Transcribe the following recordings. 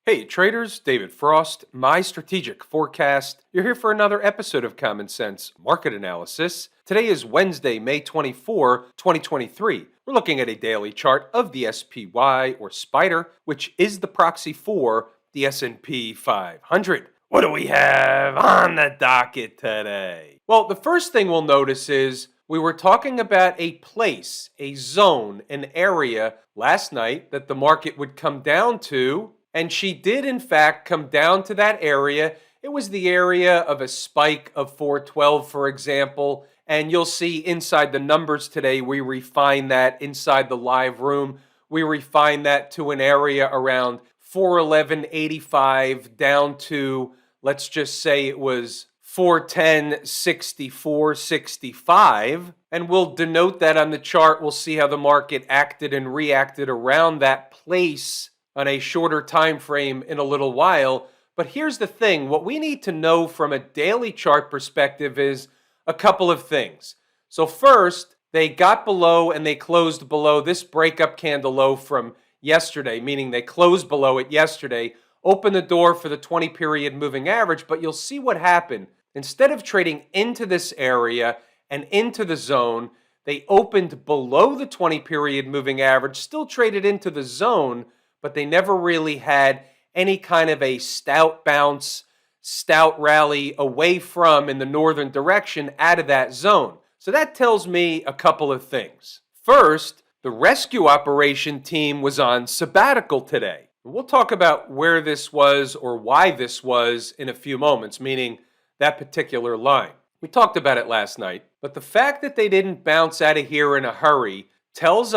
Hey traders, David Frost, my strategic forecast. You're here for another episode of Common Sense Market Analysis. Today is Wednesday, May 24, 2023. We're looking at a daily chart of the SPY or Spider, which is the proxy for the S&P 500. What do we have on the docket today? Well, the first thing we'll notice is we were talking about a place, a zone, an area last night that the market would come down to. And she did, in fact, come down to that area. It was the area of a spike of 412, for example. And you'll see inside the numbers today, we refine that inside the live room. We refine that to an area around 411.85 down to, let's just say it was 410.64.65. And we'll denote that on the chart. We'll see how the market acted and reacted around that place on a shorter time frame in a little while. But here's the thing, what we need to know from a daily chart perspective is a couple of things. So first, they got below and they closed below this breakup candle low from yesterday, meaning they closed below it yesterday, opened the door for the 20 period moving average, but you'll see what happened. Instead of trading into this area and into the zone, they opened below the 20 period moving average, still traded into the zone, but they never really had any kind of a stout bounce, stout rally away from in the northern direction out of that zone. So that tells me a couple of things. First, the rescue operation team was on sabbatical today. We'll talk about where this was or why this was in a few moments, meaning that particular line. We talked about it last night, but the fact that they didn't bounce out of here in a hurry tells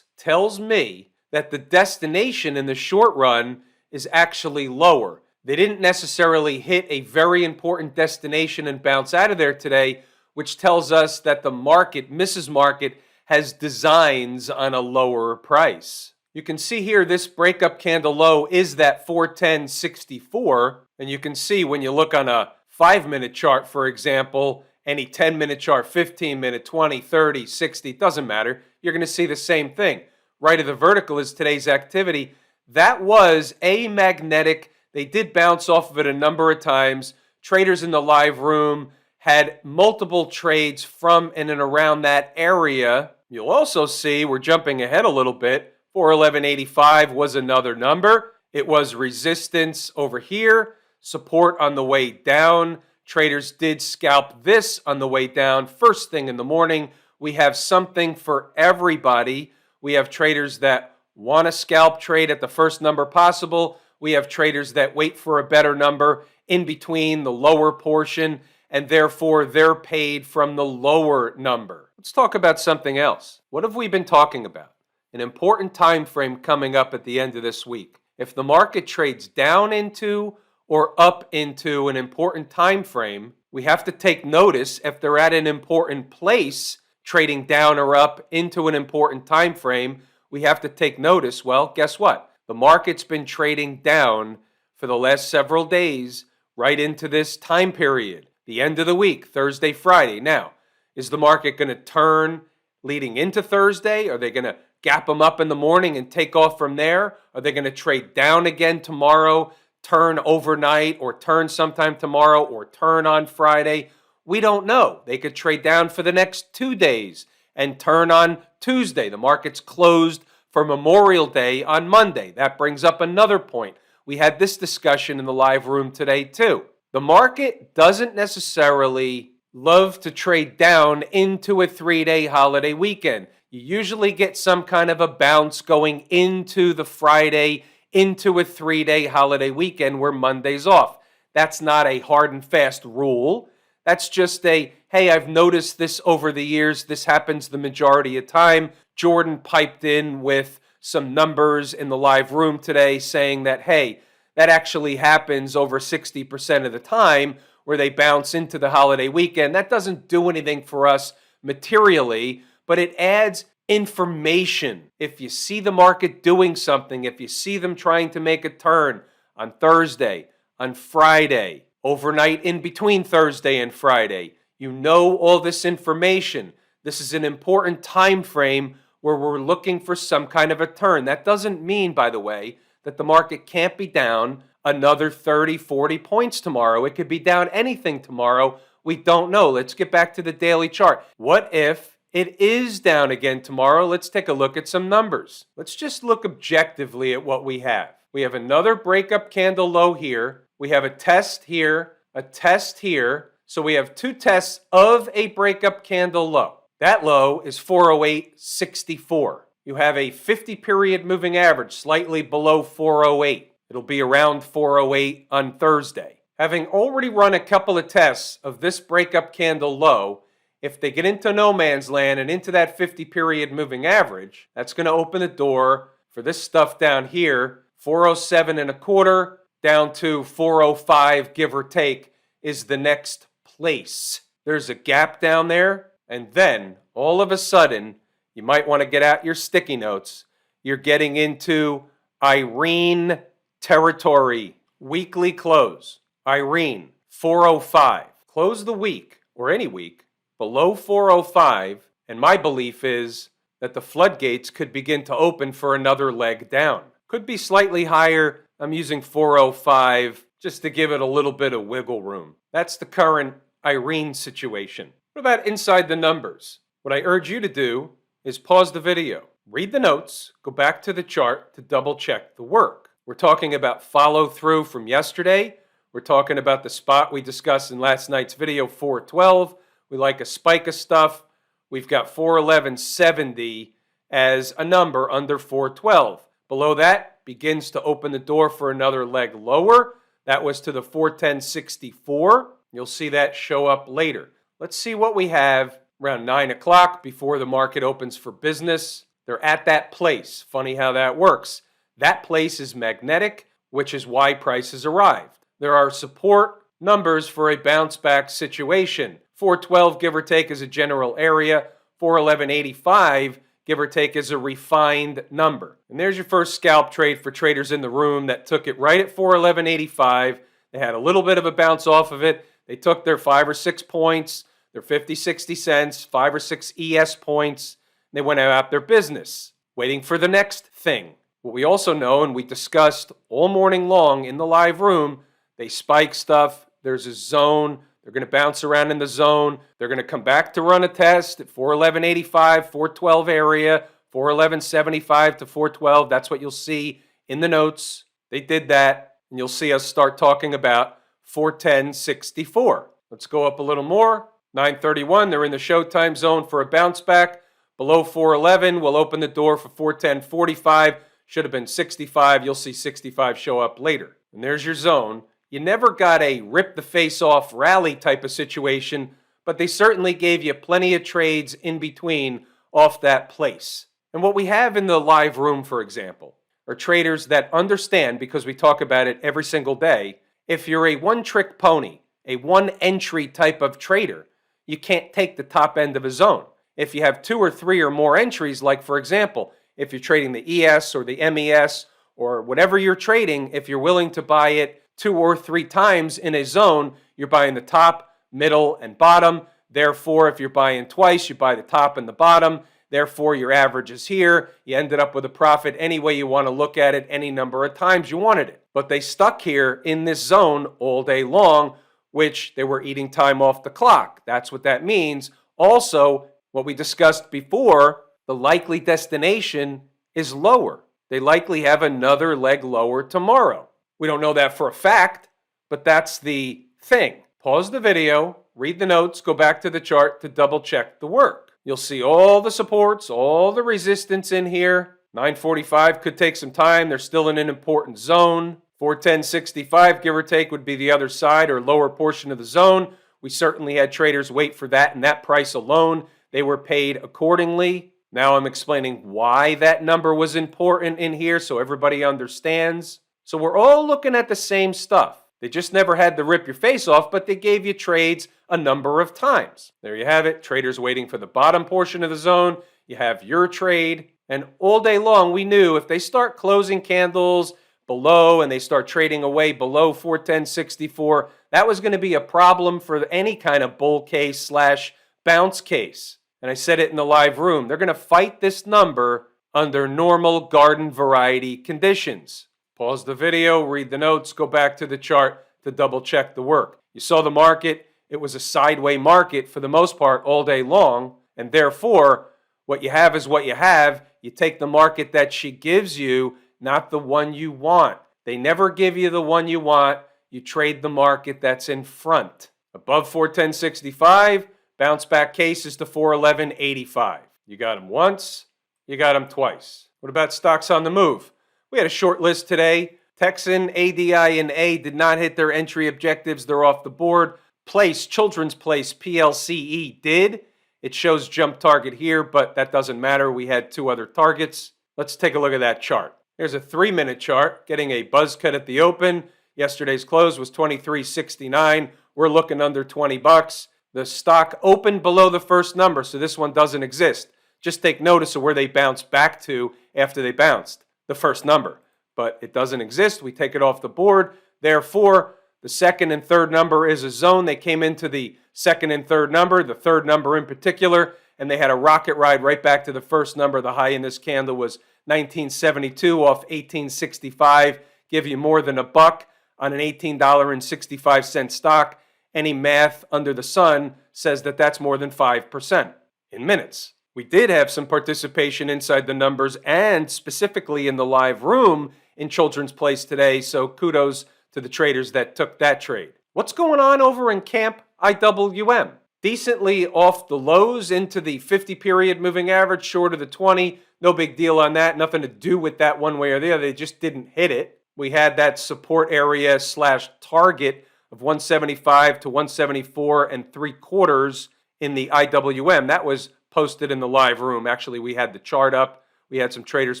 me, that the destination in the short run is actually lower. They didn't necessarily hit a very important destination and bounce out of there today, which tells us that the market, Mrs. Market, has designs on a lower price. You can see here this breakup candle low is that 410.64, and you can see when you look on a 5-minute chart, for example, any 10-minute chart, 15-minute, 20, 30, 60, doesn't matter, you're going to see the same thing. Right of the vertical is today's activity. That was amagnetic. They did bounce off of it a number of times. Traders in the live room had multiple trades from and around that area. You'll also see, we're jumping ahead a little bit, 411.85 was another number. It was resistance over here, support on the way down. Traders did scalp this on the way down. First thing in the morning, we have something for everybody. We have traders that want to scalp trade at the first number possible. We have traders that wait for a better number in between the lower portion, and therefore they're paid from the lower number. Let's talk about something else. What have we been talking about? An important time frame coming up at the end of this week. If the market trades down into or up into an important time frame, we have to take notice if they're at an important place trading down or up into an important time frame, we have to take notice. Well, guess what? The market's been trading down for the last several days right into this time period, the end of the week, Thursday, Friday. Now, is the market going to turn leading into Thursday? Are they going to gap them up in the morning and take off from there? Are they going to trade down again tomorrow, turn overnight, or turn sometime tomorrow, or turn on Friday? We don't know. They could trade down for the next 2 days and turn on Tuesday. The market's closed for Memorial Day on Monday. That brings up another point. We had this discussion in the live room today too. The market doesn't necessarily love to trade down into a 3-day holiday weekend. You usually get some kind of a bounce going into the Friday, into a 3-day holiday weekend where Monday's off. That's not a hard and fast rule. That's just a, hey, I've noticed this over the years. This happens the majority of time. Jordan piped in with some numbers in the live room today saying that, hey, that actually happens over 60% of the time where they bounce into the holiday weekend. That doesn't do anything for us materially, but it adds information. If you see the market doing something, if you see them trying to make a turn on Thursday, on Friday, overnight in between Thursday and Friday, you know all this information. This is an important time frame where we're looking for some kind of a turn. That doesn't mean, by the way, that the market can't be down another 30, 40 points tomorrow. It could be down anything tomorrow. We don't know. Let's get back to the daily chart. What if it is down again tomorrow? Let's take a look at some numbers. Let's just look objectively at what we have. We have another breakup candle low here. We have a test here, a test here. So we have two tests of a breakup candle low. That low is 408.64. You have a 50-period moving average slightly below 408. It'll be around 408 on Thursday. Having already run a couple of tests of this breakup candle low, if they get into no man's land and into that 50-period moving average, that's going to open the door for this stuff down here, 407 and a quarter down to 405, give or take, is the next place. There's a gap down there, and then all of a sudden, you might want to get out your sticky notes. You're getting into Irene territory. Weekly close. Irene, 405. Close the week, or any week, below 405, and my belief is that the floodgates could begin to open for another leg down. Could be slightly higher. I'm using 405 just to give it a little bit of wiggle room. That's the current Irene situation. What about inside the numbers? What I urge you to do is pause the video, read the notes, go back to the chart to double check the work. We're talking about follow through from yesterday. We're talking about the spot we discussed in last night's video, 412. We like a spike of stuff. We've got 411.70 as a number under 412. Below that begins to open the door for another leg lower. That was to the 410.64. You'll see that show up later. Let's see what we have around 9 o'clock before the market opens for business. They're at that place. Funny how that works. That place is magnetic, which is why prices arrived. There are support numbers for a bounce back situation. 412, give or take, is a general area. 411.85, give or take, is a refined number. And there's your first scalp trade for traders in the room that took it right at 411.85. They had a little bit of a bounce off of it. They took their 5 or 6 points, their 50, 60 cents, 5 or 6 ES points. They went about their business, waiting for the next thing. What we also know, and we discussed all morning long in the live room, they spike stuff. There's a zone. They're going to bounce around in the zone. They're going to come back to run a test at 411.85, 412 area, 411.75 to 412. That's what you'll see in the notes. They did that, and you'll see us start talking about 410.64. Let's go up a little more. 9:31, they're in the showtime zone for a bounce back. Below 411, we'll open the door for 410.45. Should have been 65. You'll see 65 show up later. And there's your zone. You never got a rip the face off rally type of situation, but they certainly gave you plenty of trades in between off that place. And what we have in the live room, for example, are traders that understand, because we talk about it every single day, if you're a one-trick pony, a one-entry type of trader, you can't take the top end of a zone. If you have 2 or 3 or more entries, like for example, if you're trading the ES or the MES or whatever you're trading, if you're willing to buy it 2 or 3 times in a zone, you're buying the top, middle, and bottom. Therefore, if you're buying twice, you buy the top and the bottom. Therefore, your average is here. You ended up with a profit any way you want to look at it, any number of times you wanted it. But they stuck here in this zone all day long, which they were eating time off the clock. That's what that means. Also, what we discussed before, the likely destination is lower. They likely have another leg lower tomorrow. We don't know that for a fact, but that's the thing. Pause the video, read the notes, go back to the chart to double check the work. You'll see all the supports, all the resistance in here. 945 could take some time. They're still in an important zone. 410.65, give or take, would be the other side or lower portion of the zone. We certainly had traders wait for that, and that price alone, they were paid accordingly. Now I'm explaining why that number was important in here so everybody understands. So we're all looking at the same stuff. They just never had to rip your face off, but they gave you trades a number of times. There you have it. Traders waiting for the bottom portion of the zone. You have your trade. And all day long, we knew if they start closing candles below and they start trading away below 410.64, that was going to be a problem for any kind of bull case / bounce case. And I said it in the live room. They're going to fight this number under normal garden variety conditions. Pause the video, read the notes, go back to the chart to double check the work. You saw the market. It was a sideways market for the most part all day long, and therefore, what you have is what you have. You take the market that she gives you, not the one you want. They never give you the one you want. You trade the market that's in front. Above 410.65, bounce back cases to 411.85. You got them once, you got them twice. What about stocks on the move? We had a short list today. Texan, ADI, and A did not hit their entry objectives. They're off the board. Place, Children's Place, PLCE did. It shows jump target here, but that doesn't matter. We had two other targets. Let's take a look at that chart. Here's a 3-minute chart, getting a buzz cut at the open. Yesterday's close was 23.69. We're looking under 20 bucks. The stock opened below the first number, so this one doesn't exist. Just take notice of where they bounced back to after they bounced the first number. But it doesn't exist. We take it off the board. Therefore, the second and third number is a zone. They came into the second and third number, the third number in particular, and they had a rocket ride right back to the first number. The high in this candle was 1972 off 1865. Give you more than a buck on an $18.65 stock. Any math under the sun says that that's more than 5% in minutes. We did have some participation inside the numbers and specifically in the live room in Children's Place today, so kudos to the traders that took that trade. What's going on over in Camp IWM? Decently off the lows into the 50-period moving average, short of the 20. No big deal on that. Nothing to do with that one way or the other. They just didn't hit it. We had that support area / target of 175 to 174 and 3/4 in the IWM. That was posted in the live room. Actually, we had the chart up. We had some traders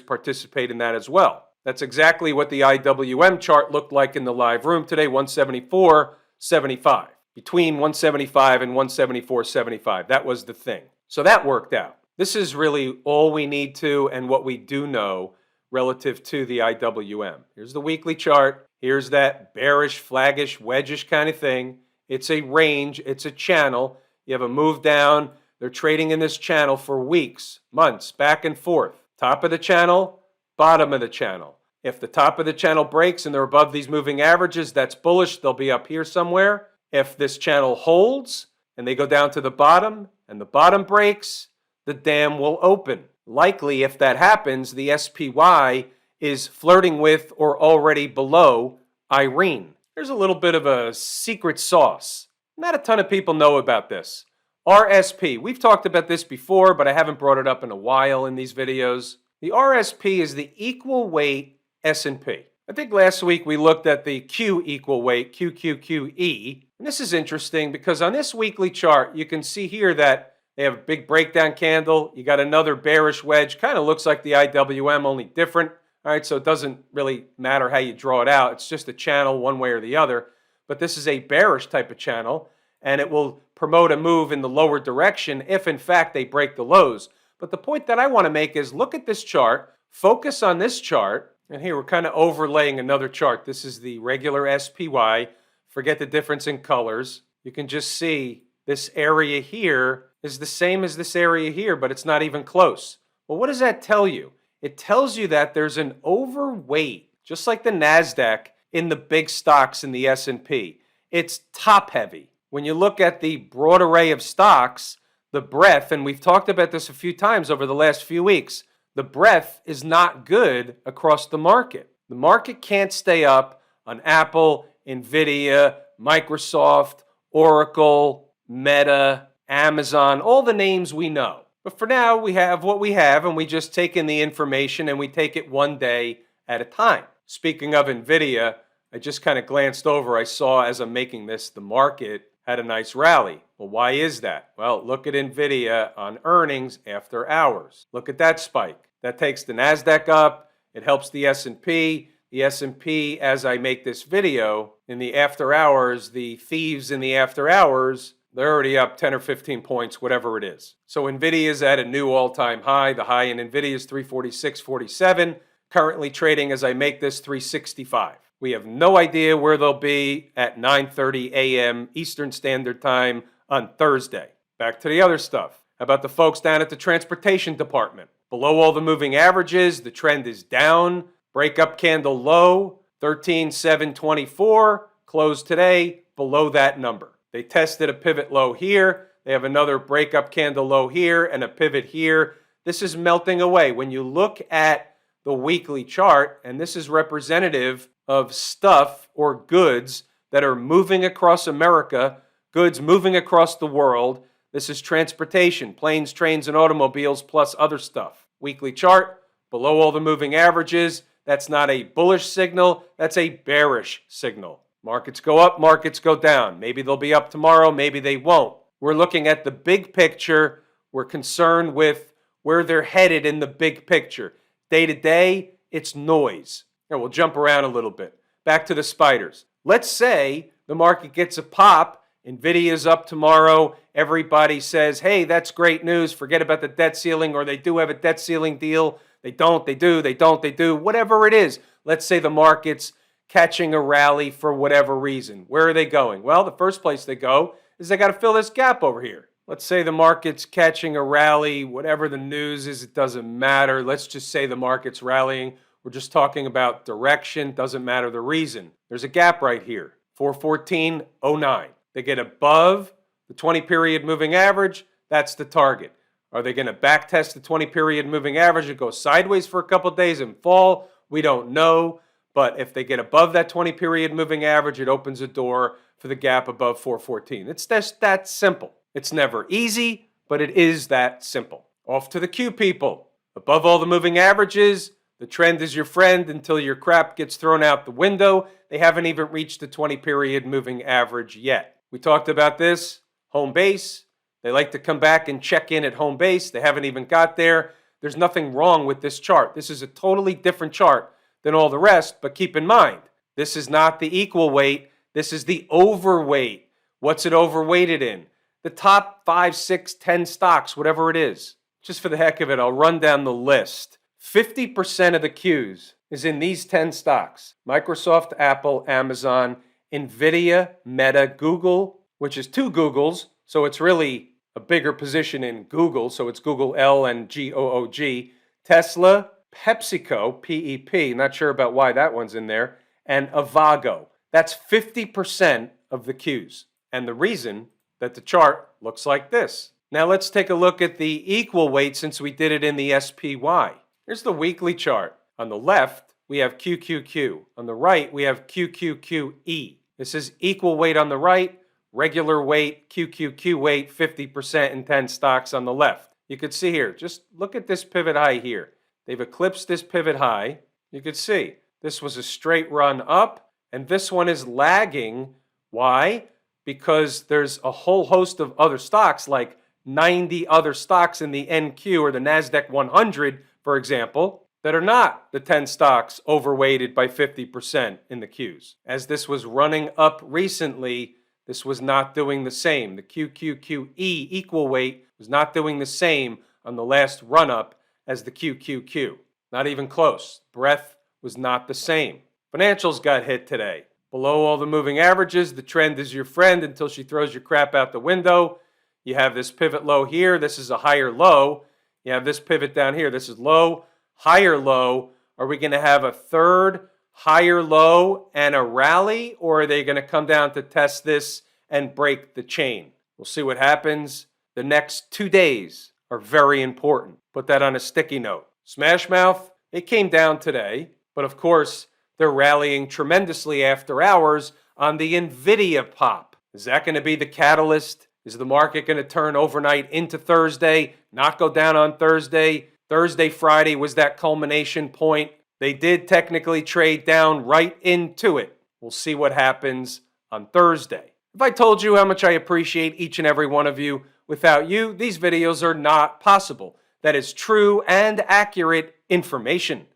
participate in that as well. That's exactly what the IWM chart looked like in the live room today, 174.75. Between 175 and 174.75. That was the thing. So that worked out. This is really all we need to and what we do know relative to the IWM. Here's the weekly chart. Here's that bearish, flaggish, wedgish kind of thing. It's a range. It's a channel. You have a move down. They're trading in this channel for weeks, months, back and forth. Top of the channel, bottom of the channel. If the top of the channel breaks and they're above these moving averages, that's bullish. They'll be up here somewhere. If this channel holds and they go down to the bottom and the bottom breaks, the dam will open. Likely, if that happens, the SPY is flirting with or already below Irene. There's a little bit of a secret sauce. Not a ton of people know about this. RSP. We've talked about this before, but I haven't brought it up in a while in these videos. The RSP is the equal weight S&P. I think last week we looked at the Q equal weight, QQQE. And this is interesting because on this weekly chart, you can see here that they have a big breakdown candle. You got another bearish wedge. Kind of looks like the IWM, only different. All right, so it doesn't really matter how you draw it out. It's just a channel one way or the other. But this is a bearish type of channel, and it will promote a move in the lower direction if, in fact, they break the lows. But the point that I want to make is look at this chart, focus on this chart, and here we're kind of overlaying another chart. This is the regular SPY. Forget the difference in colors. You can just see this area here is the same as this area here, but it's not even close. Well, what does that tell you? It tells you that there's an overweight, just like the NASDAQ, in the big stocks in the S&P. It's top heavy. When you look at the broad array of stocks, the breadth, and we've talked about this a few times over the last few weeks, the breadth is not good across the market. The market can't stay up on Apple, Nvidia, Microsoft, Oracle, Meta, Amazon, all the names we know. But for now, we have what we have, and we just take in the information and we take it one day at a time. Speaking of Nvidia, I just kind of glanced over. I saw as I'm making this, the market had a nice rally. Well, why is that? Well, look at Nvidia on earnings after hours. Look at that spike. That takes the NASDAQ up. It helps the S&P. The S&P, as I make this video, in the after hours, the thieves in the after hours, they're already up 10 or 15 points, whatever it is. So Nvidia is at a new all-time high. The high in Nvidia is 346.47. Currently trading, as I make this, 365. We have no idea where they'll be at 9:30 a.m. Eastern Standard Time on Thursday. Back to the other stuff. How about the folks down at the transportation department? Below all the moving averages, the trend is down. Breakup candle low, 13,724, closed today below that number. They tested a pivot low here. They have another breakup candle low here and a pivot here. This is melting away. When you look at the weekly chart, and this is representative of stuff or goods that are moving across America, goods moving across the world. This is transportation, planes, trains, and automobiles, plus other stuff. Weekly chart, below all the moving averages. That's not a bullish signal. That's a bearish signal. Markets go up, markets go down. Maybe they'll be up tomorrow, maybe they won't. We're looking at the big picture. We're concerned with where they're headed in the big picture. Day to day, it's noise. Here, we'll jump around a little bit. Back to the spiders. Let's say the market gets a pop. Nvidia's up tomorrow. Everybody says, hey, that's great news. Forget about the debt ceiling, or they do have a debt ceiling deal. They don't, they do, they don't, they do. Whatever it is. Let's say the market's catching a rally for whatever reason. Where are they going? Well, the first place they go is they got to fill this gap over here. Let's say the market's catching a rally. Whatever the news is, it doesn't matter. Let's just say the market's rallying. We're just talking about direction. Doesn't matter the reason. There's a gap right here, 414.09. They get above the 20-period moving average. That's the target. Are they going to back test the 20-period moving average and go sideways for a couple of days and fall? We don't know. But if they get above that 20-period moving average, it opens a door for the gap above 414. It's just that simple. It's never easy, but it is that simple. Off to the Q people. Above all the moving averages, the trend is your friend until your crap gets thrown out the window. They haven't even reached the 20-period moving average yet. We talked about this. Home base. They like to come back and check in at home base. They haven't even got there. There's nothing wrong with this chart. This is a totally different chart than all the rest, but keep in mind, this is not the equal weight. This is the overweight. What's it overweighted in? The top 5, 6, 10 stocks, whatever it is. Just for the heck of it, I'll run down the list. 50% of the Qs is in these 10 stocks. Microsoft, Apple, Amazon, Nvidia, Meta, Google, which is 2 Googles, so it's really a bigger position in Google, so it's Google L and GOOG, Tesla, PepsiCo, PEP, not sure about why that one's in there, and Avago. That's 50% of the Qs. And the reason that the chart looks like this. Now let's take a look at the equal weight since we did it in the SPY. Here's the weekly chart. On the left, we have QQQ. On the right, we have QQQE. This is equal weight on the right, regular weight, QQQ weight, 50% in 10 stocks on the left. You could see here, just look at this pivot high here. They've eclipsed this pivot high. You could see this was a straight run up, and this one is lagging. Why? Because there's a whole host of other stocks, like 90 other stocks in the NQ or the NASDAQ 100, for example, that are not the 10 stocks overweighted by 50% in the Qs. As this was running up recently, this was not doing the same. The QQQE equal weight was not doing the same on the last run up as the QQQ. Not even close. Breadth was not the same. Financials got hit today. Below all the moving averages, the trend is your friend until she throws your crap out the window. You have this pivot low here. This is a higher low. You have this pivot down here. This is low, higher low. Are we going to have a third higher low and a rally, or are they going to come down to test this and break the chain? We'll see what happens. The next 2 days are very important. Put that on a sticky note. Smashmouth, they came down today, but of course, they're rallying tremendously after hours on the Nvidia pop. Is that going to be the catalyst? Is the market going to turn overnight into Thursday, not go down on Thursday? Thursday, Friday was that culmination point. They did technically trade down right into it. We'll see what happens on Thursday. If I told you how much I appreciate each and every one of you, without you, these videos are not possible. That is true and accurate information.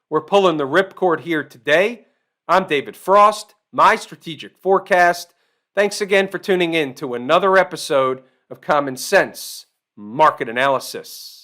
We're pulling the ripcord here today. I'm David Frost, my strategic forecast. Thanks again for tuning in to another episode of Common Sense Market Analysis.